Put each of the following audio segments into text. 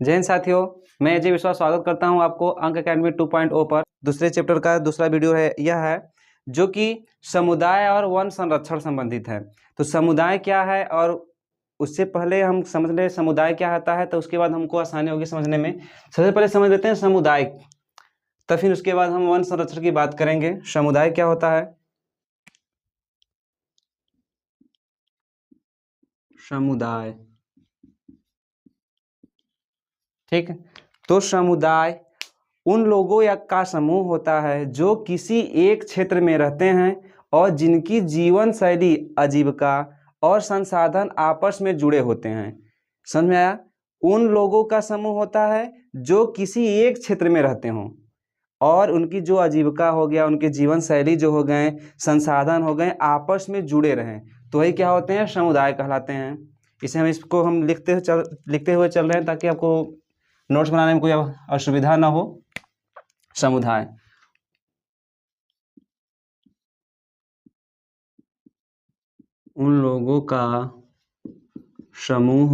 जय हिंद साथियों, मैं अजय विश्वास स्वागत करता हूं आपको अंक अकेडमी 2.0 पर। दूसरे चैप्टर का दूसरा वीडियो है यह है जो कि समुदाय और वन संरक्षण संबंधित है। तो समुदाय क्या है और उससे पहले हम समझ लें समुदाय क्या होता है, तो उसके बाद हमको आसानी होगी समझने में। सबसे पहले समझ लेते हैं समुदाय, तो फिर उसके बाद हम वन संरक्षण की बात करेंगे। समुदाय क्या होता है? समुदाय, ठीक। तो समुदाय उन लोगों या का समूह होता है जो किसी एक क्षेत्र में रहते हैं और जिनकी जीवन शैली, आजीविका और संसाधन आपस में जुड़े होते हैं। समझ में आया? उन लोगों का समूह होता है जो किसी एक क्षेत्र में रहते हों और उनकी जो आजीविका हो गया, उनके जीवन शैली जो हो गए, संसाधन हो गए, आपस में जुड़े रहें, तो वही क्या होते हैं? समुदाय कहलाते हैं। इसे इसको हम लिखते हुए चल रहे हैं ताकि आपको नोट्स बनाने में कोई असुविधा ना हो। समुदाय उन लोगों का समूह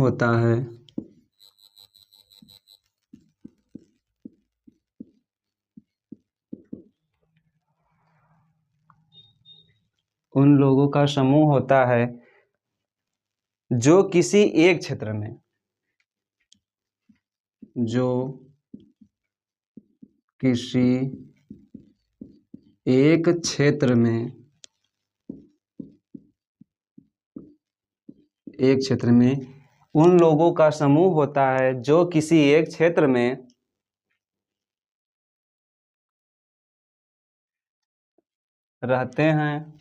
होता है जो किसी एक क्षेत्र में, जो किसी एक क्षेत्र में उन लोगों का समूह होता है जो किसी एक क्षेत्र में रहते हैं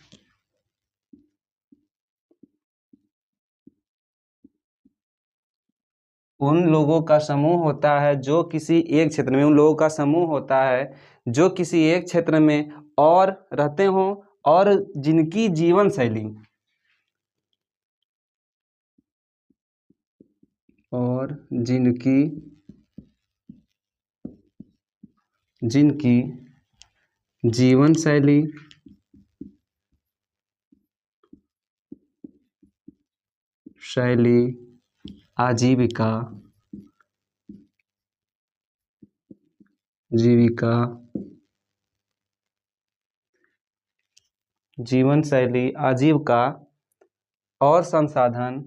उन लोगों का समूह होता है जो किसी एक क्षेत्र में, उन लोगों का समूह होता है जो किसी एक क्षेत्र में और रहते हों और जिनकी जीवन शैली और जिनकी जीवन शैली, आजीविका, जीवन शैली, आजीविका और संसाधन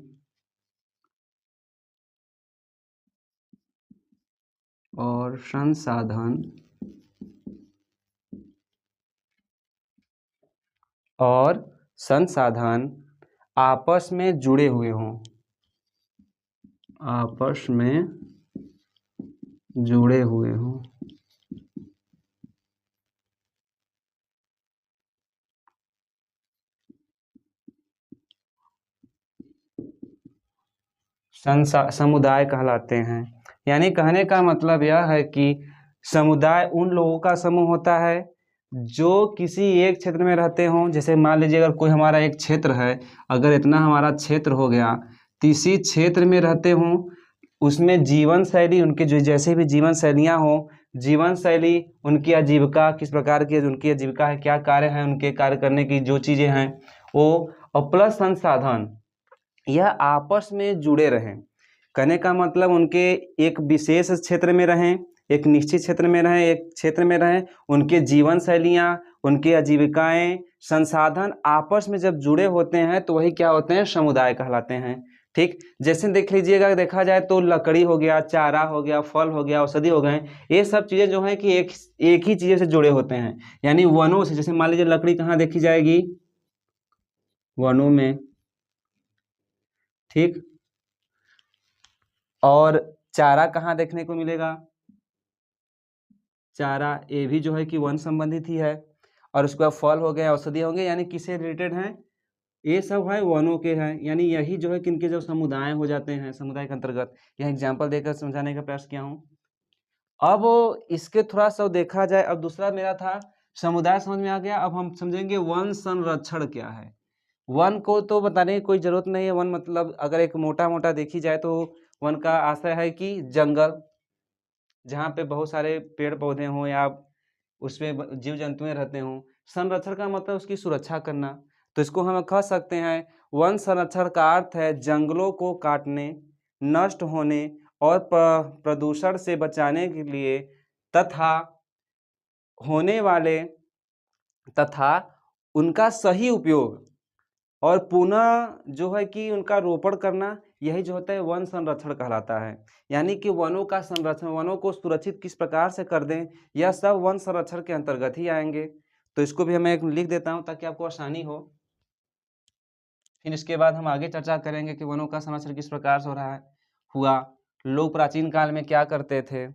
आपस में जुड़े हुए हों, समुदाय कहलाते हैं। यानी कहने का मतलब यह है कि समुदाय उन लोगों का समूह होता है जो किसी एक क्षेत्र में रहते हों। जैसे मान लीजिए अगर कोई हमारा एक क्षेत्र है, अगर इतना हमारा क्षेत्र हो गया, तो इसी क्षेत्र में रहते हों, उसमें जीवन शैली, उनके जो जैसे भी जीवन शैलियाँ हों, जीवन शैली, उनकी आजीविका किस प्रकार की उनकी आजीविका है, क्या कार्य है, उनके कार्य करने की जो चीज़ें हैं वो, और प्लस संसाधन, यह आपस में जुड़े रहें। कहने का मतलब उनके एक विशेष क्षेत्र में रहें, एक निश्चित क्षेत्र में रहें, एक क्षेत्र में रहें, उनके जीवन शैलियाँ, उनकी आजीविकाएं, संसाधन आपस में जब जुड़े होते हैं तो वही क्या होते हैं? समुदाय कहलाते हैं। ठीक, जैसे देख लीजिएगा, देखा जाए तो लकड़ी हो गया, चारा हो गया, फल हो गया, औषधि हो गए, ये सब चीज़ें जो है कि एक ही चीज़ें से जुड़े होते हैं। यानी वनों से, जैसे मान लीजिए लकड़ी कहाँ देखी जाएगी? वनों में, ठीक। और चारा कहाँ देखने को मिलेगा? चारा ये भी जो है कि वन संबंधित ही है। और उसके बाद फल हो गए, औषधि होंगे, यानी किससे रिलेटेड हैं? ये सब है वनों के हैं। यानी यही जो है कि इनके जो समुदाय हो जाते हैं, समुदाय के अंतर्गत। यह एग्जाम्पल देकर समझाने का प्रयास किया हूँ। अब इसके थोड़ा सा देखा जाए, अब दूसरा मेरा था समुदाय समझ में आ गया। अब हम समझेंगे वन संरक्षण क्या है। वन को तो बताने की कोई जरूरत नहीं है। वन मतलब अगर एक मोटा देखी जाए तो वन का आशय है कि जंगल, जहाँ पे बहुत सारे पेड़ पौधे हों या उसमें जीव जंतुएं रहते हों। संरक्षण का मतलब उसकी सुरक्षा करना। तो इसको हम कह सकते हैं वन संरक्षण का अर्थ है जंगलों को काटने, नष्ट होने और प्रदूषण से बचाने के लिए तथा होने वाले तथा उनका सही उपयोग और पुनः जो है कि उनका रोपण करना, यही जो होता है वन संरक्षण कहलाता है। यानी कि वनों का संरक्षण, वनों को सुरक्षित किस प्रकार से कर दें, यह सब वन संरक्षण के अंतर्गत ही आएंगे। तो इसको भी मैं एक लिख देता हूँ ताकि आपको आसानी हो। फिर इसके बाद हम आगे चर्चा करेंगे कि वनों का संरक्षण किस प्रकार से हो रहा है हुआ, लोग प्राचीन काल में क्या करते थे,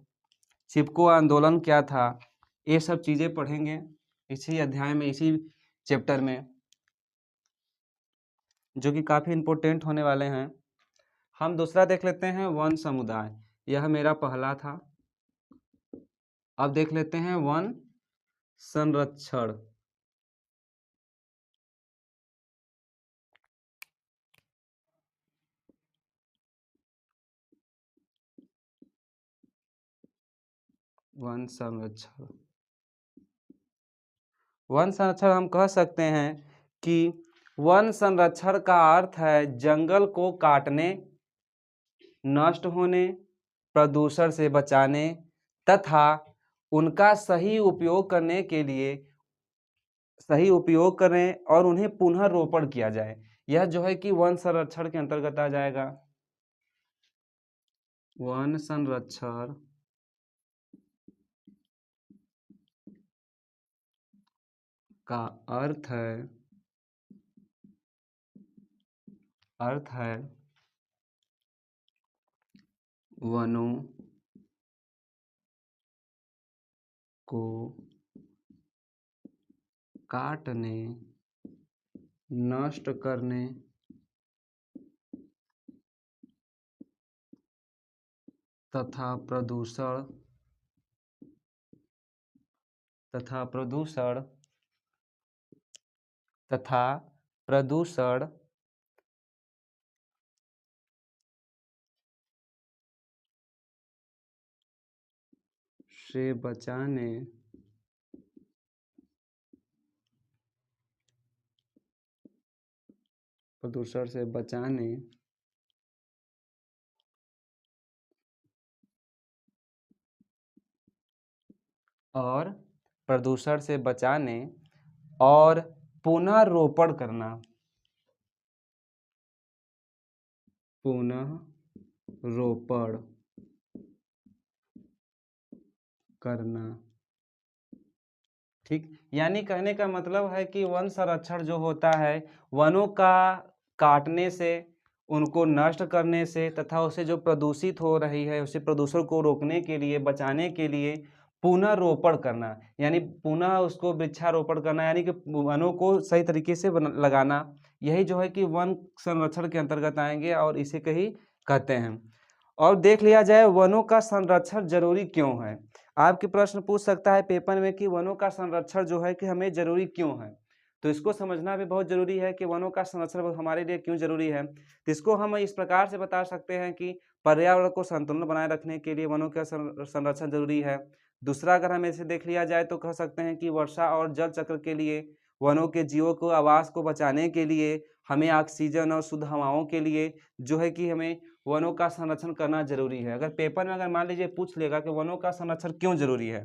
चिपको आंदोलन क्या था, ये सब चीज़ें पढ़ेंगे इसी अध्याय में, इसी चैप्टर में, जो कि काफ़ी इम्पोर्टेंट होने वाले हैं। हम दूसरा देख लेते हैं वन समुदाय, यह मेरा पहला था। अब देख लेते हैं वन संरक्षण। वन संरक्षण, वन संरक्षण हम कह सकते हैं कि वन संरक्षण का अर्थ है जंगल को काटने, नष्ट होने, प्रदूषण से बचाने तथा उनका सही उपयोग करने के लिए सही उपयोग करें और उन्हें पुनः रोपण किया जाए। यह जो है कि वन संरक्षण के अंतर्गत आ जाएगा। वन संरक्षण का अर्थ है वनों को काटने, नष्ट करने तथा प्रदूषण से बचाने और प्रदूषण से बचाने और पुनः रोपण करना, पुनः रोपण करना। ठीक, यानी कहने का मतलब है कि वन संरक्षण जो होता है, वनों का काटने से, उनको नष्ट करने से तथा उसे जो प्रदूषित हो रही है उसे प्रदूषण को रोकने के लिए, बचाने के लिए पुनः रोपण करना, यानी पुनः उसको वृक्षारोपण करना, यानी कि वनों को सही तरीके से लगाना, यही जो है कि वन संरक्षण के अंतर्गत आएंगे और इसे कहीं कहते हैं। और देख लिया जाए वनों का संरक्षण जरूरी क्यों है। आपके प्रश्न पूछ सकता है पेपर में कि वनों का संरक्षण जो है कि हमें जरूरी क्यों है, तो इसको समझना भी बहुत जरूरी है कि वनों का संरक्षण हमारे लिए क्यों जरूरी है। तो इसको हम इस प्रकार से बता सकते हैं कि पर्यावरण को संतुलन बनाए रखने के लिए वनों का संरक्षण जरूरी है। दूसरा, अगर हम इसे देख लिया जाए तो कह सकते हैं कि वर्षा और जल चक्र के लिए, वनों के जीवों को आवास को बचाने के लिए, हमें ऑक्सीजन और शुद्ध हवाओं के लिए जो है कि हमें वनों का संरक्षण करना जरूरी है। अगर पेपर में अगर मान लीजिए पूछ लेगा कि वनों का संरक्षण क्यों जरूरी है,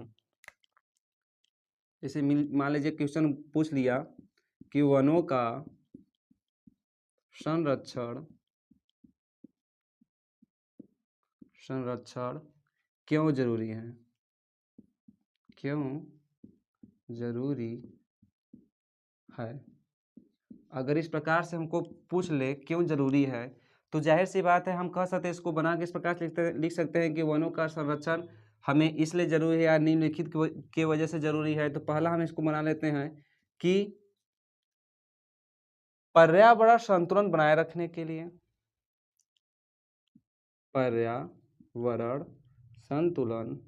जैसे मान लीजिए क्वेश्चन पूछ लिया कि वनों का संरक्षण क्यों जरूरी है, क्यों जरूरी है। अगर इस प्रकार से हमको पूछ ले क्यों जरूरी है, तो जाहिर सी बात है हम कह सकते हैं, इसको बना के इस प्रकार से लिख सकते हैं कि वनों का संरक्षण हमें इसलिए जरूरी है या निम्नलिखित के वजह से जरूरी है। तो पहला हम इसको बना लेते हैं कि पर्यावरण संतुलन बनाए रखने के लिए, पर्यावरण संतुलन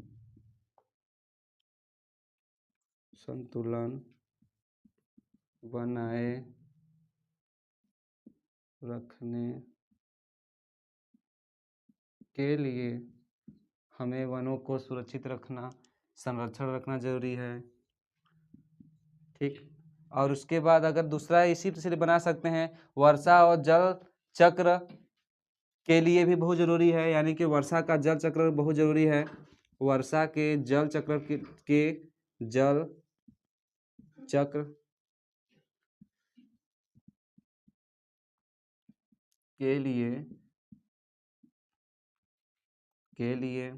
बनाए रखने के लिए हमें वनों को सुरक्षित रखना, संरक्षण रखना जरूरी है। ठीक, और उसके बाद अगर दूसरा इसी से बना सकते हैं, वर्षा और जल चक्र के लिए भी बहुत जरूरी है, यानी कि वर्षा का जल चक्र बहुत जरूरी है। वर्षा के जल चक्र के जल चक्र के लिए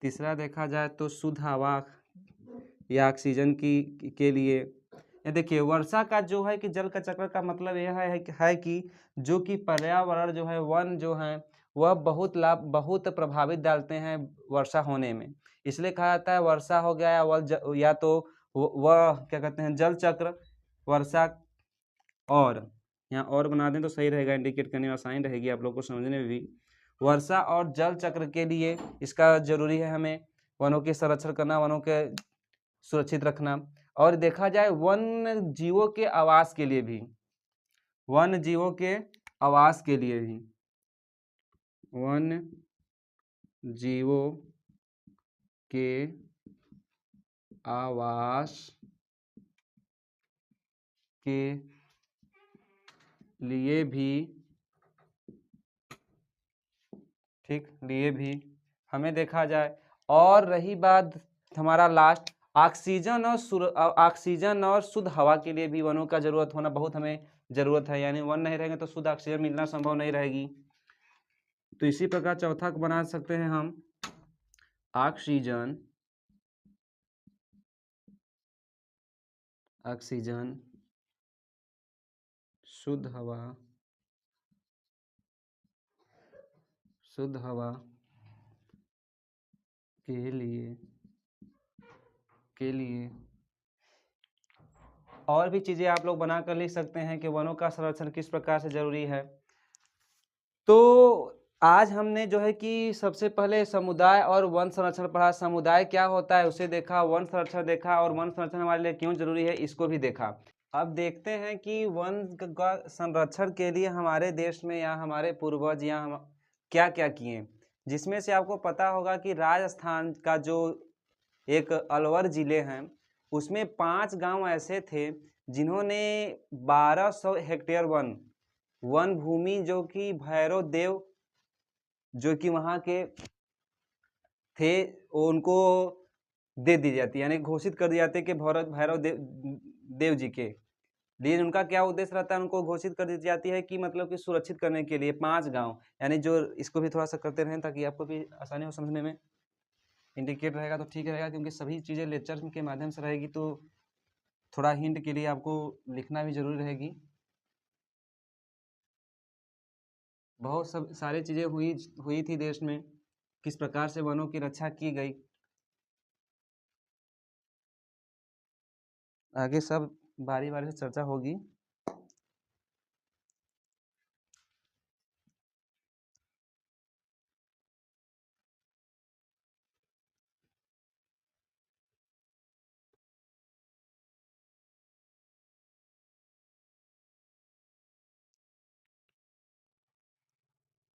तीसरा देखा जाए तो शुद्ध हवा या ऑक्सीजन की के लिए। ये देखिए, वर्षा का जो है कि जल का चक्र का मतलब यह है कि जो कि पर्यावरण जो है, वन जो है, वह बहुत प्रभावित डालते हैं वर्षा होने में। इसलिए कहा जाता है वर्षा हो गया या तो वह क्या कहते हैं जल चक्र, वर्षा। और यहाँ और बना दें तो सही रहेगा, इंडिकेट करने में आसानी रहेगी आप लोग को समझने में भी। वर्षा और जल चक्र के लिए इसका जरूरी है हमें वनों के संरक्षण करना, वनों के सुरक्षित रखना। और देखा जाए वन जीवों के आवास के लिए भी, वन जीवों के आवास के लिए भी, वन जीवों के आवास के लिए भी, ठीक, लिए भी हमें देखा जाए। और रही बात हमारा लास्ट, ऑक्सीजन और शुद्ध हवा के लिए भी वनों का जरूरत होना बहुत हमें जरूरत है, यानी वन नहीं रहेंगे तो शुद्ध ऑक्सीजन मिलना संभव नहीं रहेगी। तो इसी प्रकार चौथा को बना सकते हैं हम, ऑक्सीजन शुद्ध हवा के लिए और भी चीजें आप लोग बनाकर लिख सकते हैं कि वनों का संरक्षण किस प्रकार से जरूरी है। तो आज हमने जो है कि सबसे पहले समुदाय और वन संरक्षण पढ़ा, समुदाय क्या होता है उसे देखा, वन संरक्षण देखा, और वन संरक्षण हमारे लिए क्यों जरूरी है इसको भी देखा। अब देखते हैं कि वन का संरक्षण के लिए हमारे देश में या हमारे पूर्वज या हम क्या क्या किए, जिसमें से आपको पता होगा कि राजस्थान का जो एक अलवर जिले हैं उसमें 5 गांव ऐसे थे जिन्होंने 1200 हेक्टेयर वन भूमि जो कि भैरव देव जो कि वहाँ के थे उनको दे दी जाती, यानी घोषित कर दिया जाते कि भैरव देव जी के लिए उनका क्या उद्देश्य रहता है, उनको घोषित कर दी जाती है कि मतलब कि सुरक्षित करने के लिए 5 गांव, यानी जो इसको भी थोड़ा सा करते रहें ताकि आपको भी आसानी हो समझने में, इंडिकेट रहेगा तो ठीक रहेगा, क्योंकि सभी चीज़ें लेक्चर के माध्यम से रहेगी तो थोड़ा हिंट के लिए आपको लिखना भी जरूरी रहेगी। बहुत सब सारी चीज़ें हुई थी देश में, किस प्रकार से वनों की रक्षा की गई, आगे सब बारी बारी से चर्चा होगी।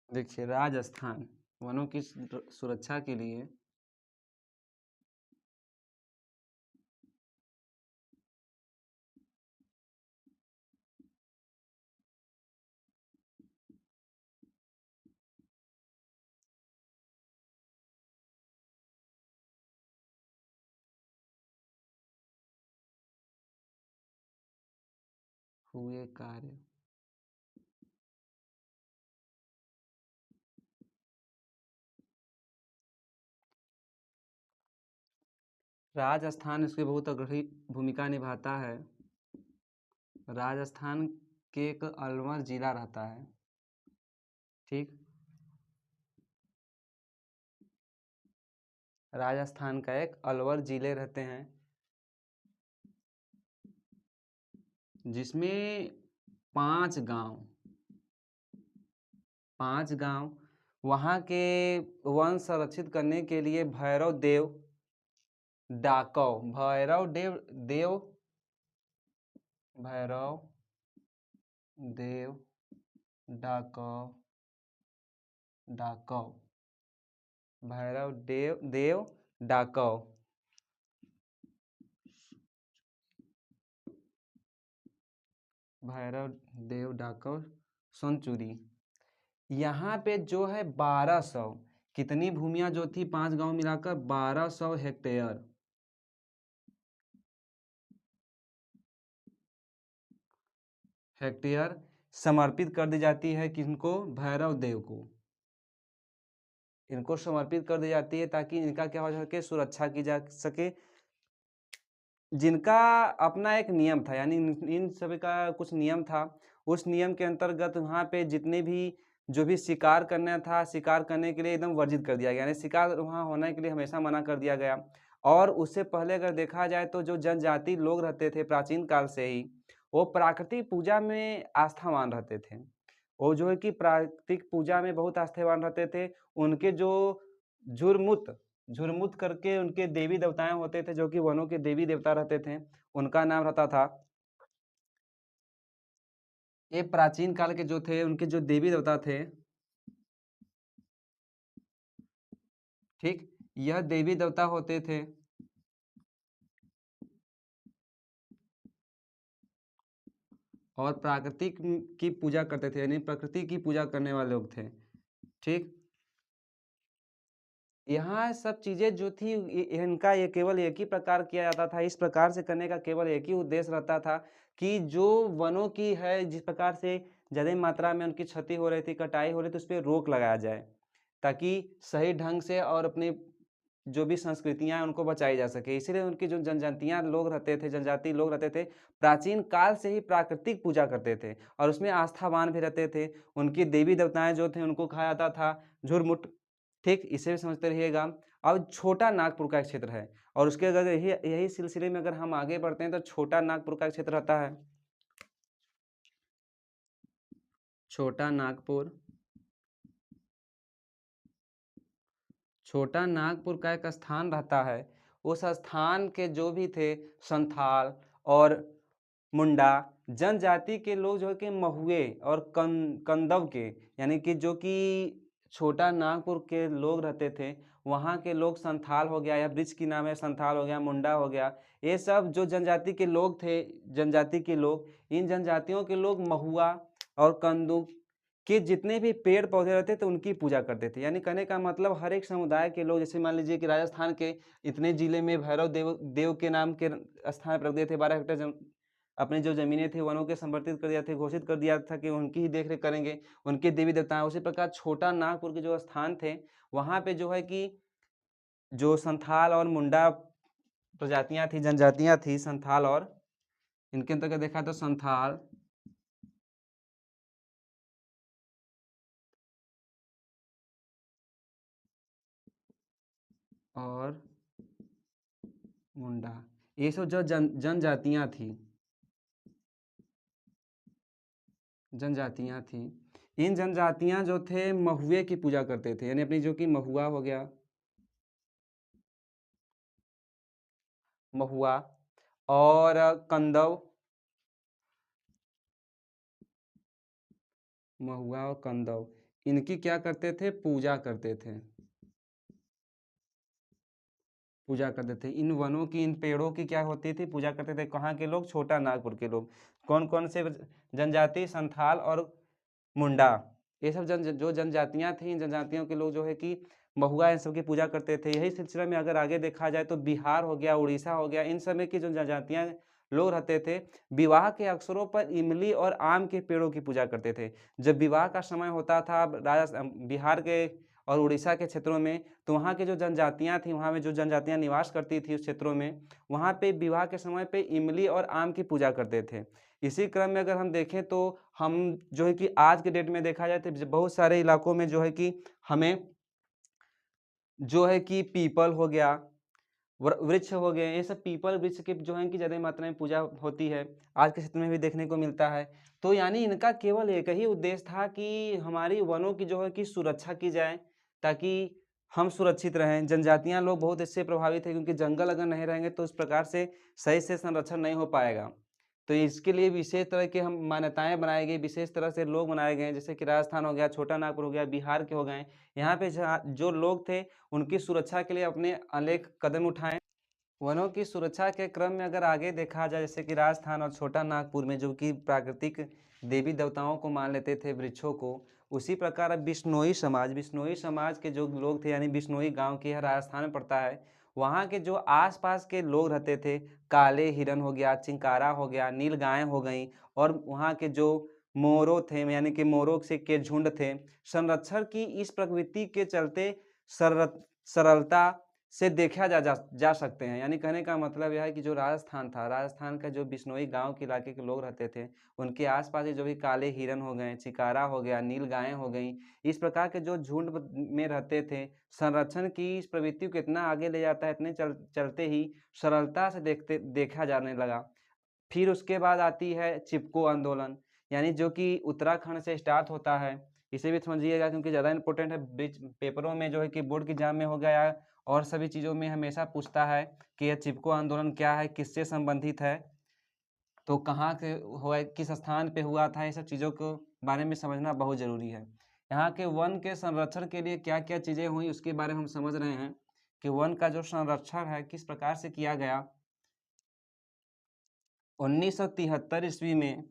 देखिए, राजस्थान वनों की सुरक्षा के लिए हुए कार्य, राजस्थान इसकी बहुत अग्रणी भूमिका निभाता है। राजस्थान के एक अलवर जिला रहता है, ठीक, राजस्थान का एक अलवर जिले रहते हैं जिसमें 5 गांव, 5 गांव वहाँ के वन संरक्षित करने के लिए भैरव देव डाकव डाकव देव डाकव भैरव देव डाकव सोनचूरी, यहाँ पे जो है 1200, कितनी भूमियां जो थी 5 गांव मिलाकर 1200 हेक्टेयर हेक्टेयर समर्पित कर दी जाती है किनको, भैरव देव को। इनको समर्पित कर दी जाती है ताकि इनका क्या हो सके, सुरक्षा की जा सके। जिनका अपना एक नियम था, यानी इन सभी का कुछ नियम था। उस नियम के अंतर्गत वहाँ पे जितने भी जो भी शिकार करना था, शिकार करने के लिए एकदम वर्जित कर दिया गया, यानी शिकार वहाँ होने के लिए हमेशा मना कर दिया गया। और उससे पहले अगर देखा जाए तो जो जनजाति लोग रहते थे प्राचीन काल से ही, वो प्राकृतिक पूजा में आस्थावान रहते थे। वो जो है कि प्राकृतिक पूजा में बहुत आस्थावान रहते थे। उनके जो झुरमुट झुरमुट करके उनके देवी देवताएं होते थे, जो कि वनों के देवी देवता रहते थे, उनका नाम रहता था। ये प्राचीन काल के जो थे उनके जो देवी देवता थे, ठीक, यह देवी देवता होते थे और प्राकृतिक की पूजा करते थे, यानी प्रकृति की पूजा करने वाले लोग थे। ठीक, यहाँ सब चीजें जो थी इनका ये केवल एक ही प्रकार किया जाता था। इस प्रकार से करने का केवल एक ही उद्देश्य रहता था कि जो वनों की है, जिस प्रकार से ज्यादा मात्रा में उनकी क्षति हो रही थी, कटाई हो रही थी, उस पर रोक लगाया जाए ताकि सही ढंग से और अपने जो भी संस्कृतियां हैं उनको बचाई जा सके। इसीलिए उनकी जो जनजातियां लोग रहते थे, जनजाति लोग रहते थे, प्राचीन काल से ही प्राकृतिक पूजा करते थे और उसमें आस्थावान भी रहते थे। उनकी देवी देवताएं जो थे उनको कहा जाता था झुरमुट। ठीक, इसे भी समझते रहिएगा। अब छोटा नागपुर का एक क्षेत्र है और उसके अगर यही सिलसिले में अगर हम आगे बढ़ते हैं तो छोटा नागपुर का एक क्षेत्र रहता है। छोटा नागपुर, छोटा नागपुर का एक स्थान रहता है। उस स्थान के जो भी थे संथाल और मुंडा जनजाति के लोग जो है कि महुए और कंदव के, यानी कि जो कि छोटा नागपुर के लोग रहते थे, वहाँ के लोग संथाल हो गया या ब्रिज की नाम है, संथाल हो गया, मुंडा हो गया, ये सब जो जनजाति के लोग थे, जनजाति के लोग, इन जनजातियों के लोग महुआ और कंदू के जितने भी पेड़ पौधे रहते थे उनकी पूजा करते थे। यानी कहने का मतलब हर एक समुदाय के लोग, जैसे मान लीजिए कि राजस्थान के इतने जिले में भैरव देव के नाम के स्थान पर रख दिए थे, 12 हेक्टेयर अपनी जो जमीनें थी वनों के संवर्धित कर दिया थे, घोषित कर दिया था कि उनकी ही देखरेख करेंगे, उनके देवी देवता। उसी प्रकार छोटा नागपुर के जो स्थान थे वहाँ पे जो है कि जो संथाल और मुंडा प्रजातियां थी, जनजातियां थी, संथाल और इनके अंतर्गत देखा तो संथाल और मुंडा, ये सब जो जनजातियां थी, जनजातियां थी, इन जनजातियां जो थे महुए की पूजा करते थे, यानी अपनी जो कि महुआ हो गया, महुआ और कंदव, महुआ और कंदव, इनकी क्या करते थे, पूजा करते थे, पूजा करते थे। इन वनों की, इन पेड़ों की क्या होती थी, पूजा करते थे। कहाँ के लोग, छोटा नागपुर के लोग। कौन कौन से जनजाति, संथाल और मुंडा, ये सब जो जनजातियां थी, इन जनजातियों के लोग जो है कि महुआ इन सब की पूजा करते थे। यही सिलसिले में अगर आगे देखा जाए तो बिहार हो गया, उड़ीसा हो गया, इन समय की जो जनजातियां लोग रहते थे, विवाह के अवसरों पर इमली और आम के पेड़ों की पूजा करते थे। जब विवाह का समय होता था बिहार के और उड़ीसा के क्षेत्रों में, तो वहाँ की जो जनजातियाँ थी, वहाँ में जो जनजातियाँ निवास करती थी उस क्षेत्रों में, वहाँ पे विवाह के समय पे इमली और आम की पूजा करते थे। इसी क्रम में अगर हम देखें तो हम जो है कि आज के डेट में देखा जाए तो बहुत सारे इलाकों में जो है कि हमें जो है कि पीपल हो गया, वृक्ष हो गए, ये सब पीपल वृक्ष की जो है कि ज़्यादा मात्रा में पूजा होती है, आज के क्षेत्र में भी देखने को मिलता है। तो यानी इनका केवल एक ही उद्देश्य था कि हमारी वनों की जो है कि सुरक्षा की जाए ताकि हम सुरक्षित रहें। जनजातियां लोग बहुत इससे प्रभावित है क्योंकि जंगल अगर नहीं रहेंगे तो इस प्रकार से सही से संरक्षण नहीं हो पाएगा। तो इसके लिए विशेष तरह के हम मान्यताएं बनाई गई, विशेष तरह से लोग बनाए गए, जैसे कि राजस्थान हो गया, छोटा नागपुर हो गया, बिहार के हो गए। यहाँ पे जो लोग थे उनकी सुरक्षा के लिए अपने अनेक कदम उठाए। वनों की सुरक्षा के क्रम में अगर आगे देखा जाए, जैसे कि राजस्थान और छोटा नागपुर में जो कि प्राकृतिक देवी देवताओं को मान लेते थे, वृक्षों को, उसी प्रकार अब बिश्नोई समाज के जो लोग थे, यानी बिश्नोई गांव के, राजस्थान में पड़ता है, वहाँ के जो आसपास के लोग रहते थे, काले हिरन हो गया, चिंकारा हो गया, नील गाय हो गई, और वहाँ के जो मोरों थे, यानी कि मोरों से के झुंड थे, संरक्षण की इस प्रवृत्ति के चलते सरलता से देखा जा सकते हैं। यानी कहने का मतलब यह है कि जो राजस्थान था, राजस्थान का जो बिश्नोई गांव के इलाके के लोग रहते थे, उनके आसपास जो भी काले हिरन हो गए, चिकारा हो गया, नील गायें हो गई, इस प्रकार के जो झुंड में रहते थे, संरक्षण की इस प्रवृत्ति को इतना आगे ले जाता है, इतने चलते ही सरलता से देखा जाने लगा। फिर उसके बाद आती है चिपको आंदोलन, यानी जो कि उत्तराखंड से स्टार्ट होता है। इसे भी समझिएगा क्योंकि ज़्यादा इंपॉर्टेंट है, बीच पेपरों में जो है कि बोर्ड के एग्जाम में हो गया और सभी चीज़ों में हमेशा पूछता है कि यह चिपको आंदोलन क्या है, किससे संबंधित है, तो कहाँ से हुआ, किस स्थान पे हुआ था, ये सब चीज़ों को बारे में समझना बहुत ज़रूरी है। यहाँ के वन के संरक्षण के लिए क्या क्या चीज़ें हुई उसके बारे में हम समझ रहे हैं कि वन का जो संरक्षण है किस प्रकार से किया गया। 1973 ईस्वी में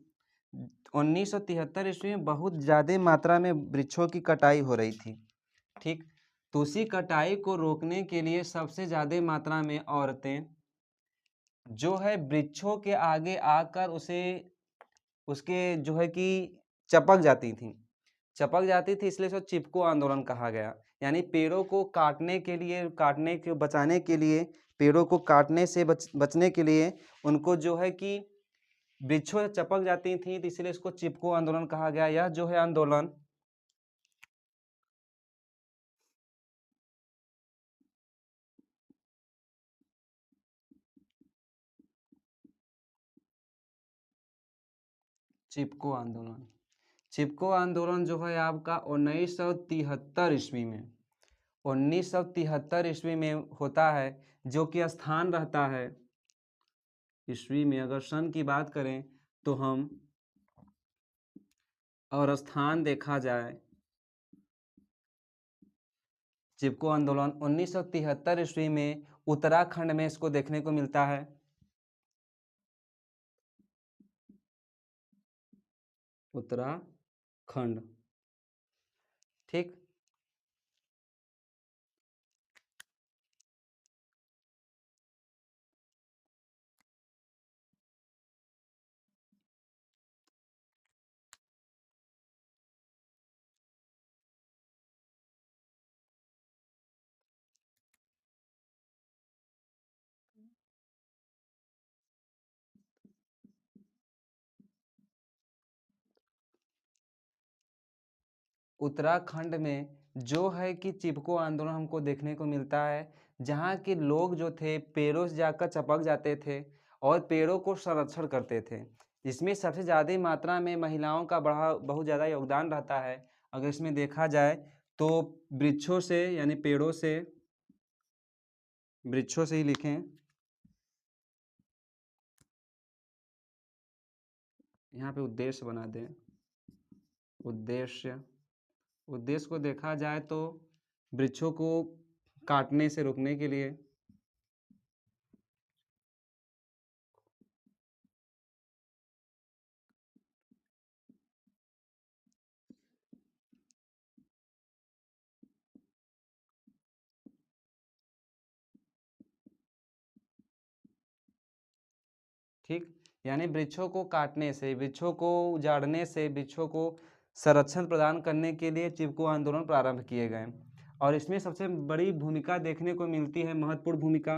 1973 ईस्वी में बहुत ज़्यादा मात्रा में वृक्षों की कटाई हो रही थी। ठीक, तो उसी कटाई को रोकने के लिए सबसे ज़्यादा मात्रा में औरतें जो है वृक्षों के आगे आकर उसके जो है कि चपक जाती थी, इसलिए इसको चिपको आंदोलन कहा गया। यानी पेड़ों को बचाने के लिए, पेड़ों को काटने से बचने के लिए उनको जो है कि वृक्षों से चपक जाती थी, तो इसलिए इसको चिपको आंदोलन कहा गया। यह जो है आंदोलन चिपको आंदोलन जो है आपका 1973 ईस्वी में 1973 ईस्वी में होता है, जो कि स्थान रहता है ईस्वी में। अगर सन की बात करें तो हम, और स्थान देखा जाए, चिपको आंदोलन 1973 ईस्वी में उत्तराखंड में इसको देखने को मिलता है। उत्तराखंड, ठीक। उत्तराखंड में जो है कि चिपको आंदोलन हमको देखने को मिलता है, जहाँ के लोग जो थे पेड़ों से जाकर चपक जाते थे और पेड़ों को संरक्षण करते थे। इसमें सबसे ज़्यादा मात्रा में महिलाओं का बहुत ज़्यादा योगदान रहता है। अगर इसमें देखा जाए तो वृक्षों से, यानी वृक्षों से ही लिखें, यहाँ पे उद्देश्य बना दें, उद्देश्य को देखा जाए तो वृक्षों को काटने से रोकने के लिए, ठीक। यानी वृक्षों को काटने से, वृक्षों को उजाड़ने से, वृक्षों को संरक्षण प्रदान करने के लिए चिपको आंदोलन प्रारंभ किए गए। और इसमें सबसे बड़ी भूमिका देखने को मिलती है, महत्वपूर्ण भूमिका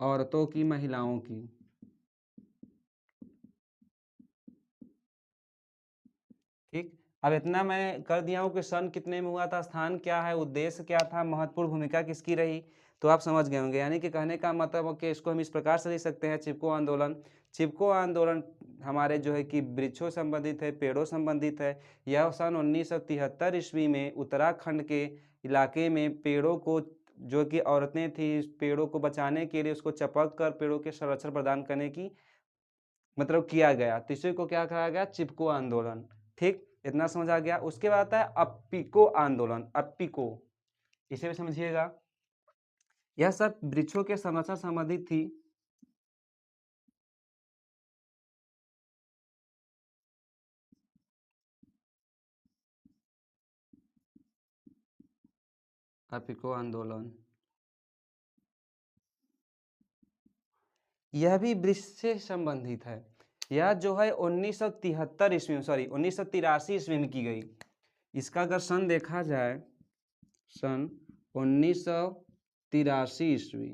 औरतों की, महिलाओं की। ठीक, अब इतना मैं कर दिया हूँ कि सन कितने में हुआ था, स्थान क्या है, उद्देश्य क्या था, महत्वपूर्ण भूमिका किसकी रही, तो आप समझ गए होंगे। यानी कि कहने का मतलब कि इसको हम इस प्रकार से लिख सकते हैं, चिपको आंदोलन हमारे जो है कि वृक्षों संबंधित है, पेड़ों संबंधित है। यह सन 1973 ईस्वी में उत्तराखंड के इलाके में पेड़ों को, जो कि औरतें थी, पेड़ों को बचाने के लिए उसको चपक कर पेड़ों के संरक्षण प्रदान करने की मतलब किया गया, तो इसी को क्या कहा गया, चिपको आंदोलन। ठीक, इतना समझ आ गया। उसके बाद आता है अप्पिको आंदोलन, इसे भी समझिएगा। यह सब वृक्षों के संरक्षण संबंधित थी। अपिको आंदोलन, यह भी वृक्ष से संबंधित है। यह जो है 1973 ईस्वी में, सॉरी 1983 ईस्वी में की गई। इसका अगर सन देखा जाए, सन 1983 ईस्वी,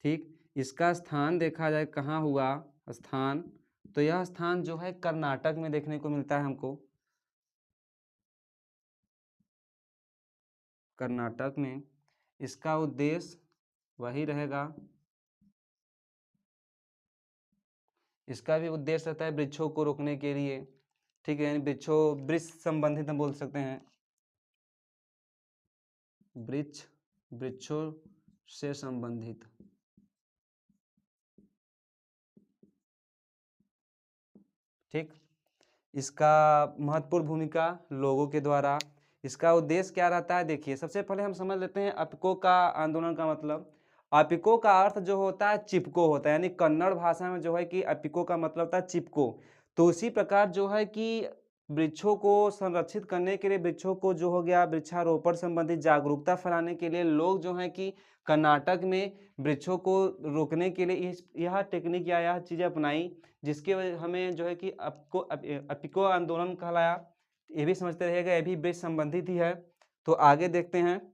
ठीक। इसका स्थान देखा जाए कहाँ हुआ स्थान, तो यह स्थान जो है कर्नाटक में देखने को मिलता है हमको, कर्नाटक में। इसका उद्देश्य वही रहेगा, इसका भी उद्देश्य रहता है वृक्षों को रोकने के लिए, ठीक है। यानी वृक्ष संबंधित हम बोल सकते हैं, वृक्षों से संबंधित, ठीक। इसका महत्वपूर्ण भूमिका लोगों के द्वारा। इसका उद्देश्य क्या रहता है, देखिए सबसे पहले हम समझ लेते हैं अपिको का आंदोलन का मतलब। अपिको का अर्थ जो होता है चिपको होता है, यानी कन्नड़ भाषा में जो है कि अपिको का मतलब होता है चिपको। तो उसी प्रकार जो है कि वृक्षों को संरक्षित करने के लिए, वृक्षों को जो हो गया वृक्षारोपण संबंधित जागरूकता फैलाने के लिए लोग जो है कि कर्नाटक में वृक्षों को रोकने के लिए यह टेक्निक या यह चीज़ें अपनाई, जिसके वजह हमें जो है कि अपिको आंदोलन कहलाया। ये भी समझते रहेगा, ये भी वृक्ष संबंधित ही है। तो आगे देखते हैं,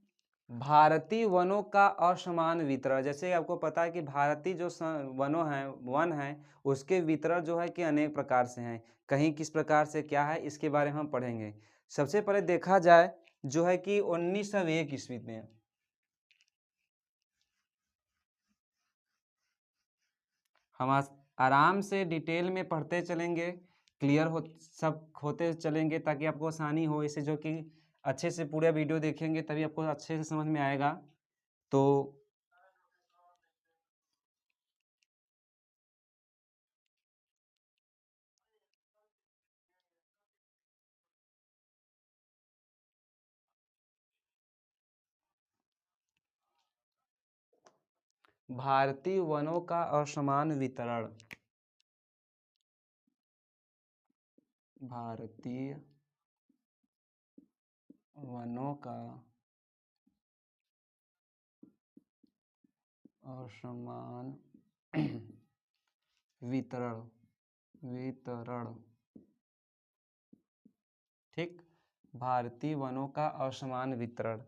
भारतीय वनों का असमान वितरण। जैसे आपको पता है कि भारतीय जो वन हैं उसके वितरण जो है कि अनेक प्रकार से हैं, कहीं किस प्रकार से क्या है इसके बारे में हम पढ़ेंगे। सबसे पहले देखा जाए जो है कि 1901 ईस्वी में, हम आराम से डिटेल में पढ़ते चलेंगे, क्लियर हो सब होते चलेंगे ताकि आपको आसानी हो। इसे जो कि अच्छे से पूरा वीडियो देखेंगे तभी आपको अच्छे से समझ में आएगा। तो भारतीय वनों का असमान वितरण, भारतीय वनों का असमान वितरण, ठीक। भारतीय वनों का असमान वितरण।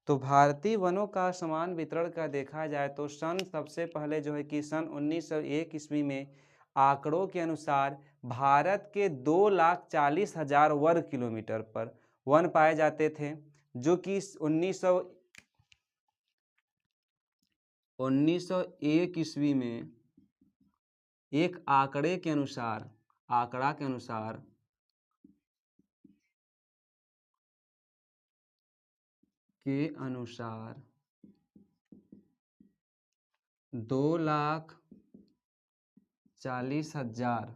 तो भारतीय वनों का असमान वितरण का देखा जाए तो सन सबसे पहले जो है कि सन 1901 ईस्वी में आंकड़ों के अनुसार भारत के 2,40,000 वर्ग किलोमीटर पर वन पाए जाते थे, जो कि 1901 ईस्वी में एक आंकड़ा के अनुसार 2,40,000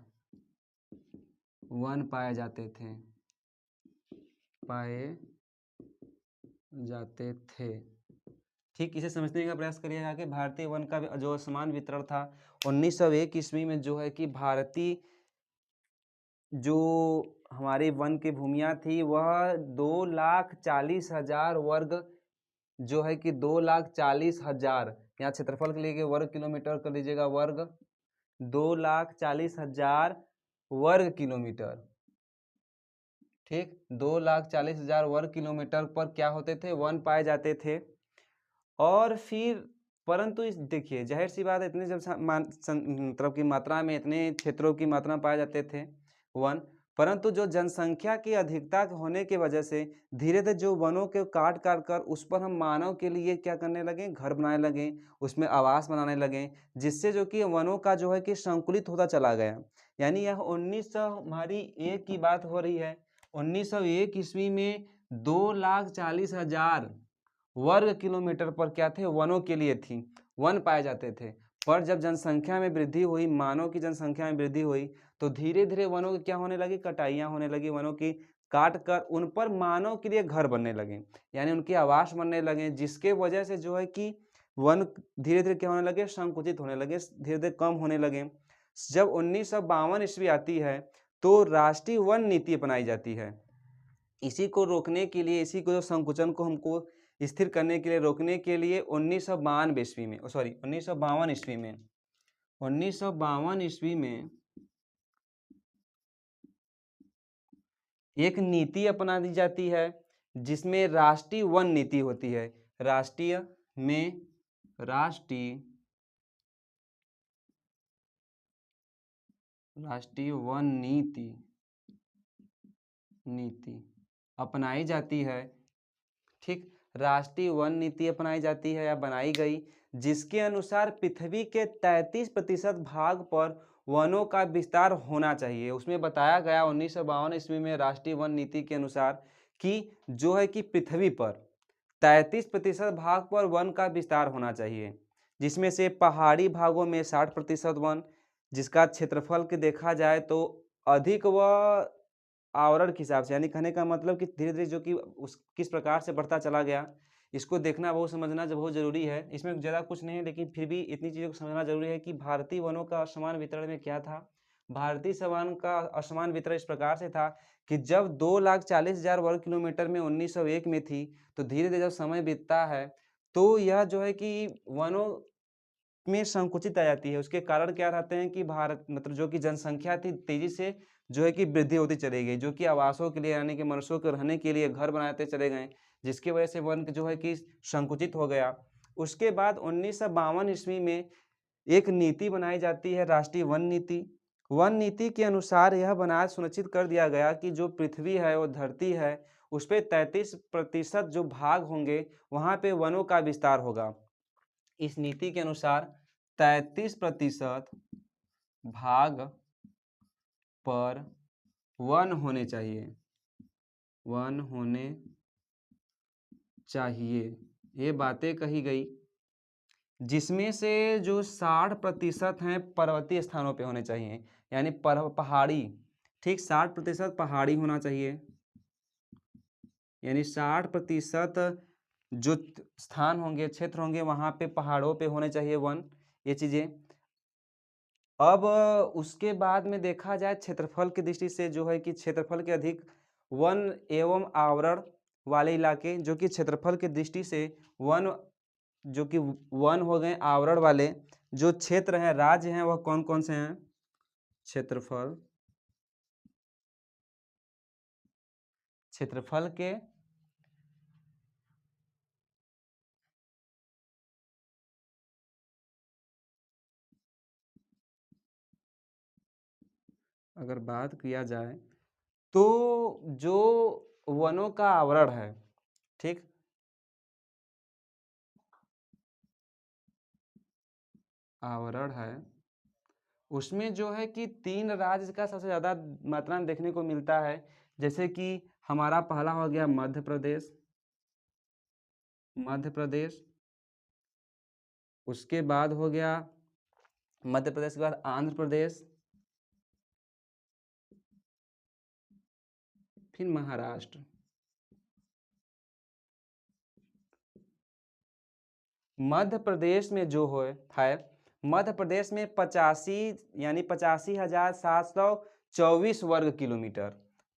वन पाए जाते थे, ठीक। इसे समझने का प्रयास करिएगा कि भारतीय वन का जो समान वितरण था 1901 ईस्वी में जो है कि भारतीय जो हमारी वन की भूमियाँ थी वह 2,40,000 वर्ग, जो है कि 2,40,000, यहाँ क्षेत्रफल के लिए वर्ग किलोमीटर कर लीजिएगा, वर्ग 2,40,000 वर्ग किलोमीटर, ठीक। 2,40,000 वर्ग किलोमीटर पर क्या होते थे, वन पाए जाते थे। और फिर परंतु इस देखिए जाहिर सी बात है, इतने जब मतलब की मात्रा में, इतने क्षेत्रों की मात्रा में पाए जाते थे वन, परंतु जो जनसंख्या की अधिकता होने की वजह से धीरे धीरे जो वनों के काट कर उस पर हम मानव के लिए क्या करने लगे, घर बनाने लगे, उसमें आवास बनाने लगे, जिससे जो कि वनों का जो है कि संकुलित होता चला गया। यानी यह 1901 की बात हो रही है। 1901 ईस्वी में 2,40,000 वर्ग किलोमीटर पर क्या थे, वनों के लिए थी, वन पाए जाते थे। पर जब जनसंख्या में वृद्धि हुई, मानव की जनसंख्या में वृद्धि हुई, तो धीरे धीरे वनों की क्या होने लगी, कटाइयाँ होने लगी, वनों की काट कर उन पर मानव के लिए घर बनने लगे, यानी उनके आवास बनने लगे, जिसके वजह से जो है कि वन धीरे धीरे क्या होने लगे, संकुचित होने लगे, धीरे धीरे कम होने लगे। जब 1952 ईस्वी आती है तो राष्ट्रीय वन नीति अपनाई जाती है। इसी को रोकने के लिए, इसी को जो संकुचन को हमको स्थिर करने के लिए, रोकने के लिए 1952 ईस्वी में 1952 ईस्वी में 1952 ईस्वी में एक नीति अपना दी जाती है जिसमें राष्ट्रीय वन नीति होती है। राष्ट्रीय वन नीति अपनाई जाती है। ठीक, राष्ट्रीय वन नीति अपनाई जाती है या बनाई गई, जिसके अनुसार पृथ्वी के 33% भाग पर वनों का विस्तार होना चाहिए। उसमें बताया गया 1952 ईस्वी में राष्ट्रीय वन नीति के अनुसार कि जो है कि पृथ्वी पर 33% भाग पर वन का विस्तार होना चाहिए, जिसमें से पहाड़ी भागों में 60% वन, जिसका क्षेत्रफल के देखा जाए तो अधिक व आवरण के हिसाब से, यानी कहने का मतलब कि धीरे धीरे जो कि उस किस प्रकार से बढ़ता चला गया, इसको देखना बहुत समझना जो बहुत ज़रूरी है। इसमें ज़्यादा कुछ नहीं है, लेकिन फिर भी इतनी चीज़ों को समझना जरूरी है कि भारतीय वनों का असमान वितरण में क्या था। भारतीय वन का असमान वितरण इस प्रकार से था कि जब 2,40,000 वर्ग किलोमीटर में 1901 में थी, तो धीरे धीरे जब समय बीतता है तो यह जो है कि वनों में संकुचित आ जाती है। उसके कारण क्या रहते हैं कि भारत मतलब जो कि जनसंख्या थी तेजी से जो है कि वृद्धि होती चली गई, जो कि आवासों के लिए यानी कि मनुष्यों के रहने के लिए घर बनाते चले गए, जिसकी वजह से वन जो है कि संकुचित हो गया। उसके बाद 1952 ईस्वी में एक नीति बनाई जाती है, राष्ट्रीय वन नीति। वन नीति के अनुसार यह बना सुनिश्चित कर दिया गया कि जो पृथ्वी है, वो धरती है, उस पे 33% जो भाग होंगे वहाँ पे वनों का विस्तार होगा। इस नीति के अनुसार 33% भाग पर वन होने चाहिए, ये बातें कही गई, जिसमें से जो 60% हैं पर्वतीय स्थानों पे होने चाहिए, यानी पहाड़ी। ठीक, 60% पहाड़ी होना चाहिए, यानी 60% जो स्थान होंगे, क्षेत्र होंगे, वहाँ पे पहाड़ों पे होने चाहिए वन, ये चीज़ें। अब उसके बाद में देखा जाए क्षेत्रफल की दृष्टि से, जो है कि क्षेत्रफल के अधिक वन एवं आवरण वाले इलाके, जो कि क्षेत्रफल की दृष्टि से वन, जो कि वन हो गए आवरण वाले जो क्षेत्र हैं, राज्य हैं, वह कौन कौन से हैं? क्षेत्रफल के अगर बात किया जाए तो जो वनों का आवरण है, ठीक, आवरण है, उसमें जो है कि 3 राज्य का सबसे ज़्यादा मात्रा में देखने को मिलता है। जैसे कि हमारा पहला हो गया मध्य प्रदेश, उसके बाद हो गया मध्य प्रदेश के बाद आंध्र प्रदेश, फिर महाराष्ट्र। मध्य प्रदेश में जो है मध्य प्रदेश में 85,724 वर्ग किलोमीटर,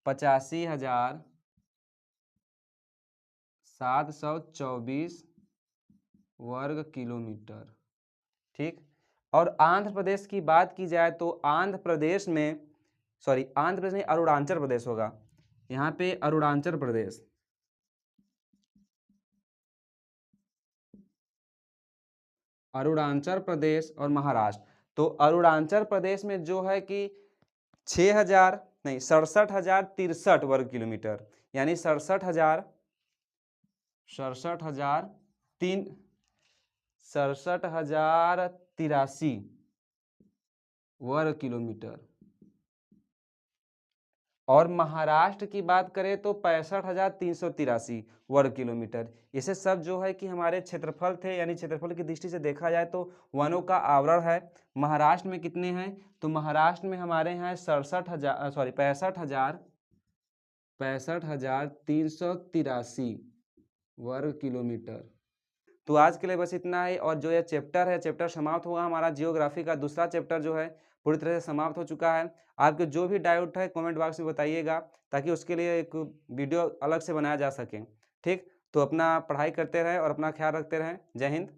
85,724 वर्ग किलोमीटर। ठीक, और आंध्र प्रदेश की बात की जाए तो आंध्र प्रदेश में अरुणाचल प्रदेश होगा। यहाँ पे अरुणाचल प्रदेश और महाराष्ट्र। तो अरुणाचल प्रदेश में जो है कि 67,063 वर्ग किलोमीटर, यानी 67,083 वर्ग किलोमीटर। और महाराष्ट्र की बात करें तो 65,383 वर्ग किलोमीटर। इसे सब जो है कि हमारे क्षेत्रफल थे, यानी क्षेत्रफल की दृष्टि से देखा जाए तो वनों का आवरण है। महाराष्ट्र में कितने हैं? तो महाराष्ट्र में हमारे हैं 65,383 वर्ग किलोमीटर। तो आज के लिए बस इतना ही। और जो ये चैप्टर है, चैप्टर समाप्त होगा। हमारा जियोग्राफी का दूसरा चैप्टर जो है पूरी तरह से समाप्त हो चुका है। आपके जो भी डाउट है कमेंट बॉक्स में बताइएगा, ताकि उसके लिए एक वीडियो अलग से बनाया जा सके। ठीक, तो अपना पढ़ाई करते रहें और अपना ख्याल रखते रहें। जय हिंद।